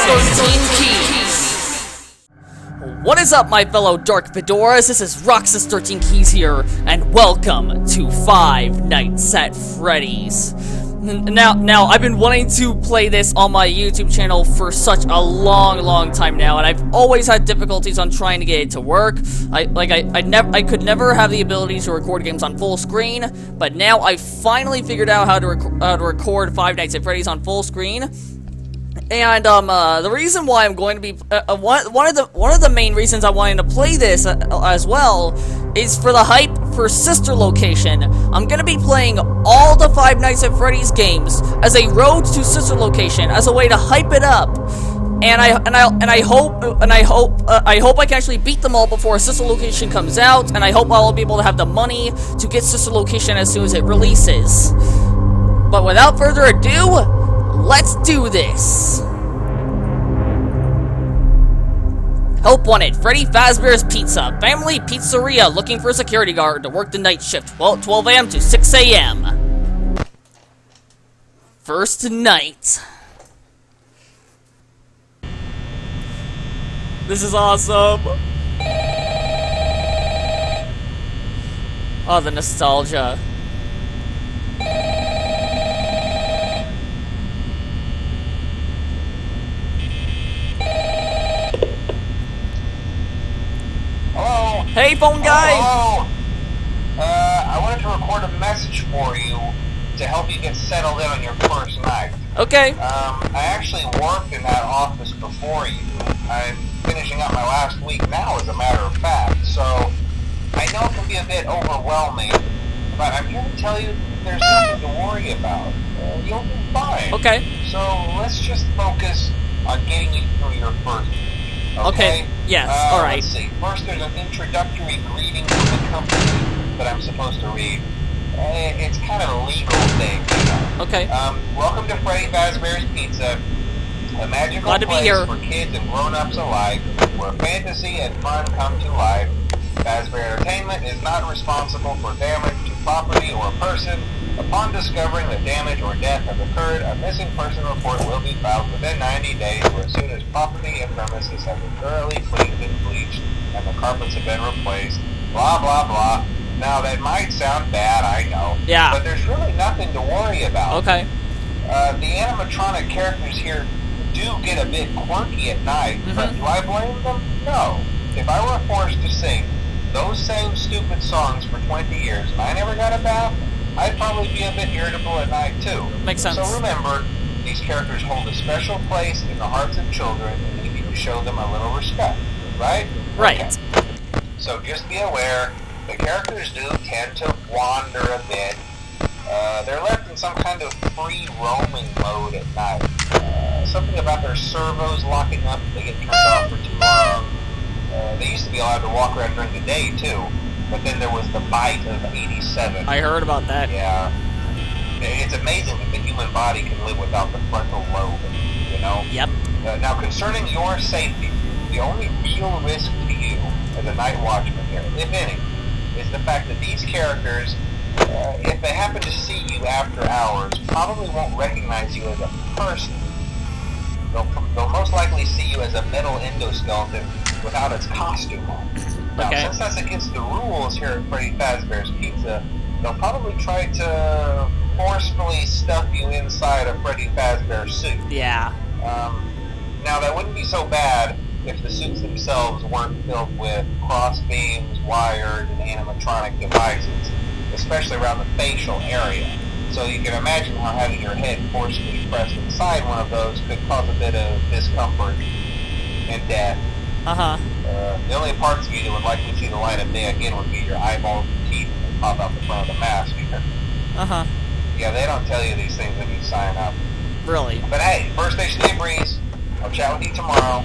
13 Keys. What is up, my fellow Dark Fedoras? This is Roxas 13 Keys here, and welcome to Five Nights at Freddy's. Now, I've been wanting to play this on my YouTube channel for such a long time now, and I've always had difficulties on trying to get it to work. I could never have the ability to record games on full screen, but now I finally figured out how to record Five Nights at Freddy's on full screen. And the reason why I'm going to be one of the main reasons I wanted to play this as well is for the hype for Sister Location. I'm going to be playing all the Five Nights at Freddy's games as a road to Sister Location, as a way to hype it up. And I hope I can actually beat them all before Sister Location comes out, and I hope I'll be able to have the money to get Sister Location as soon as it releases. But without further ado, let's do this! Help wanted. Freddy Fazbear's Pizza. Family pizzeria looking for a security guard to work the night shift. 12 a.m. to 6 a.m. First night. This is awesome. Oh, the nostalgia. Hey, phone guy! Hello! I wanted to record a message for you to help you get settled in on your first night. Okay. I actually worked in that office before you. I'm finishing up my last week now, as a matter of fact, so I know it can be a bit overwhelming, but I'm here to tell you there's nothing to worry about. You'll be fine. Okay. So let's just focus on getting you through your first week. Okay, yes, alright. Let's see. First, there's an introductory greeting from the company that I'm supposed to read. It's kind of a legal thing, you know. Okay. Welcome to Freddy Fazbear's Pizza, a magical place for kids and grown-ups alike, where fantasy and fun come to life. Fazbear Entertainment is not responsible for damage to property or person. Upon discovering that damage or death has occurred, a missing person report will be filed within 90 days, or as soon as property and premises have been thoroughly cleaned and bleached and the carpets have been replaced. Blah, blah, blah. Now, that might sound bad, I know. Yeah. But there's really nothing to worry about. Okay. The animatronic characters here do get a bit quirky at night, but do I blame them? No. If I were forced to sing those same stupid songs for 20 years and I never got a bath, I'd probably be a bit irritable at night, too. Makes sense. So remember, these characters hold a special place in the hearts of children, and you need to show them a little respect, right? Right. Okay. So just be aware, the characters do tend to wander a bit. They're left in some kind of free roaming mode at night. Something about their servos locking up if they get turned off for too long. They used to be allowed to walk around during the day, too. But then there was the bite of 87. I heard about that. Yeah. It's amazing that the human body can live without the frontal lobe, you know? Yep. Now, concerning your safety, the only real risk to you as a night watchman here, if any, is the fact that these characters, if they happen to see you after hours, probably won't recognize you as a person. They'll most likely see you as a metal endoskeleton without its costume on. Now, since that's against the rules here at Freddy Fazbear's Pizza, they'll probably try to forcefully stuff you inside a Freddy Fazbear suit. Yeah. Now, that wouldn't be so bad if the suits themselves weren't filled with cross beams, wired, and animatronic devices, especially around the facial area. So you can imagine how having your head forcefully pressed inside one of those could cause a bit of discomfort and death. The only parts of you that would likely see the light of day again would be your eyeballs and teeth that pop out the front of the mask. Yeah, they don't tell you these things when you sign up. Really? But hey, first station in Breeze. I'll chat with you tomorrow.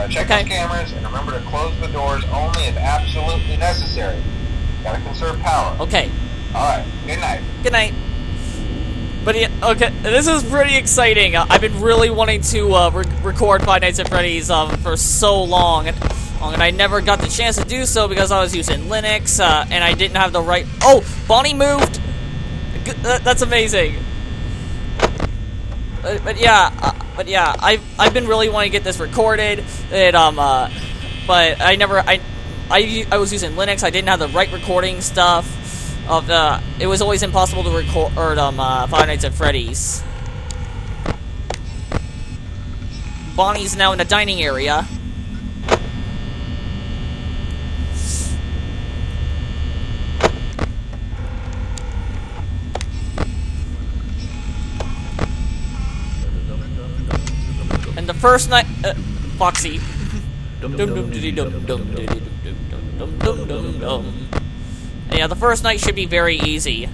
Check those cameras and remember to close the doors only if absolutely necessary. Gotta conserve power. Okay. Alright, good night. Good night. But yeah, okay, this is pretty exciting. I've been really wanting to record Five Nights at Freddy's for so long, and I never got the chance to do so because I was using Linux, and I didn't have the right... Oh! Bonnie moved! That's amazing. But yeah, But yeah, I've been really wanting to get this recorded, and but I was using Linux. I didn't have the right recording stuff. It was always impossible to record Five Nights at Freddy's. Bonnie's now in the dining area. And the first night, Foxy. And yeah, the first night should be very easy.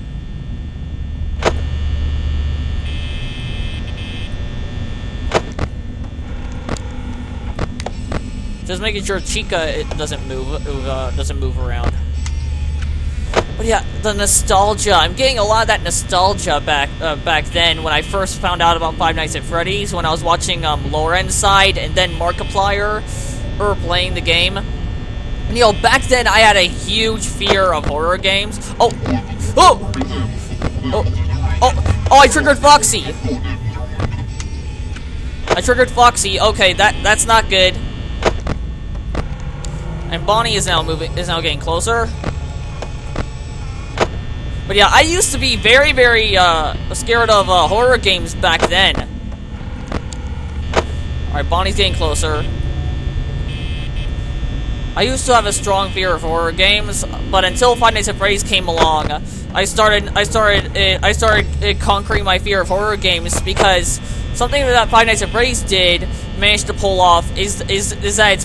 Just making sure Chica doesn't move around. But yeah, the nostalgia. I'm getting a lot of that nostalgia back then when I first found out about Five Nights at Freddy's, when I was watching Lauren's side and then Markiplier playing the game. And you know, back then I had a huge fear of horror games. Oh, I triggered Foxy. I triggered Foxy. Okay, that's not good. And Bonnie is now getting closer. But yeah, I used to be very, very scared of horror games back then. Alright, Bonnie's getting closer. I used to have a strong fear of horror games, but until Five Nights at Freddy's came along, I started conquering my fear of horror games, because something that Five Nights at Freddy's did managed to pull off is that its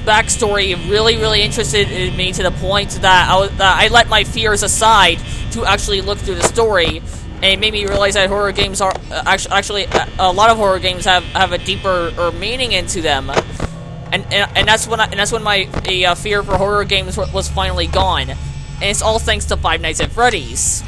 backstory really interested me, to the point that I let my fears aside to actually look through the story, and it made me realize that horror games are actually a lot of horror games have a deeper meaning into them. And that's when my fear for horror games was finally gone, and it's all thanks to Five Nights at Freddy's.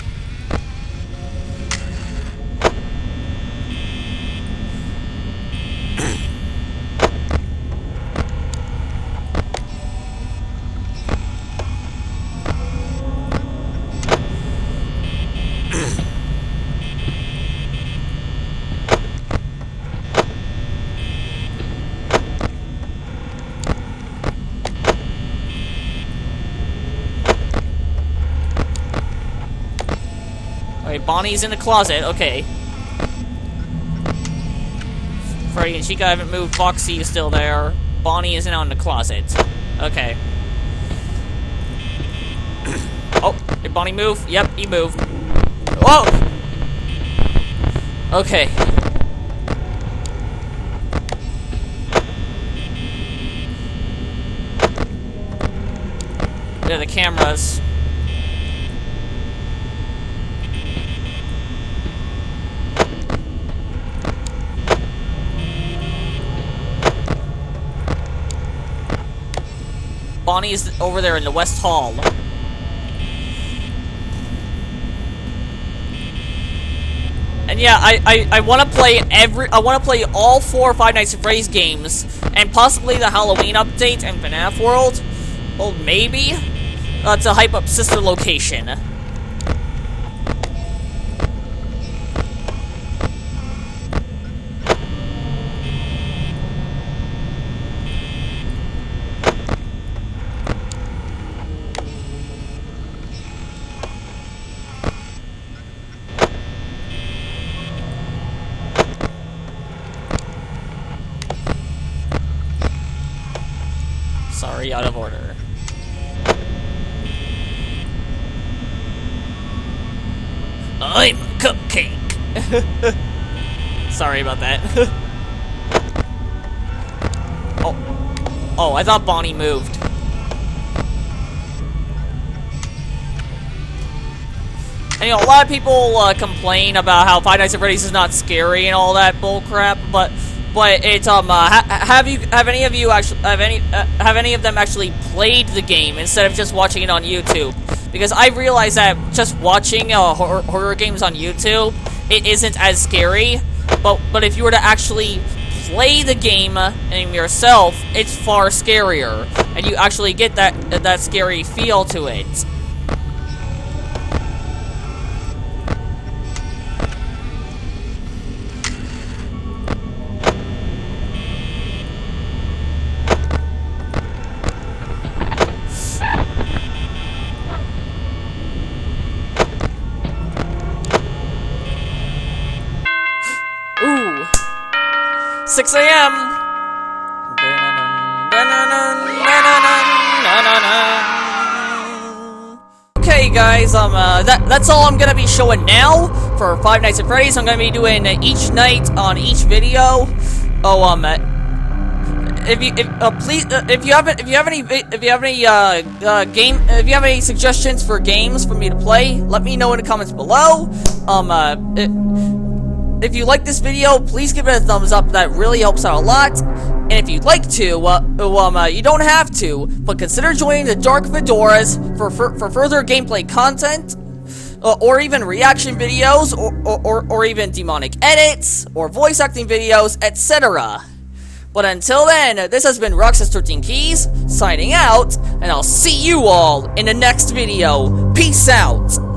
Bonnie's in the closet, okay. Freddy and Chica haven't moved, Foxy is still there. Bonnie is now in the closet. Okay. Oh, did Bonnie move? Yep, he moved. Whoa! Okay. There are the cameras. Bonnie's over there in the West Hall. And yeah, I want to play all 4 Five Nights at Freddy's games, and possibly the Halloween update and FNaF World. Well, maybe to hype up Sister Location. Sorry, out of order. I'm Cupcake. Sorry about that. Oh, I thought Bonnie moved. And, you know, a lot of people complain about how Five Nights at Freddy's is not scary and all that bullcrap, but it's have any of them actually played the game instead of just watching it on YouTube? Because I realized that just watching horror games on YouTube, it isn't as scary, but if you were to actually play the game yourself, it's far scarier, and you actually get that scary feel to it. 6 a.m. Okay, guys, that's all I'm gonna be showing now for Five Nights at Freddy's. I'm gonna be doing each night on each video. Oh, if you have any suggestions for games for me to play, let me know in the comments below. If you like this video, please give it a thumbs up. That really helps out a lot. And if you'd like to, you don't have to, but consider joining the Dark Fedoras for further gameplay content, or even reaction videos, or even demonic edits, or voice acting videos, etc. But until then, this has been LXXVII Keys, signing out, and I'll see you all in the next video. Peace out!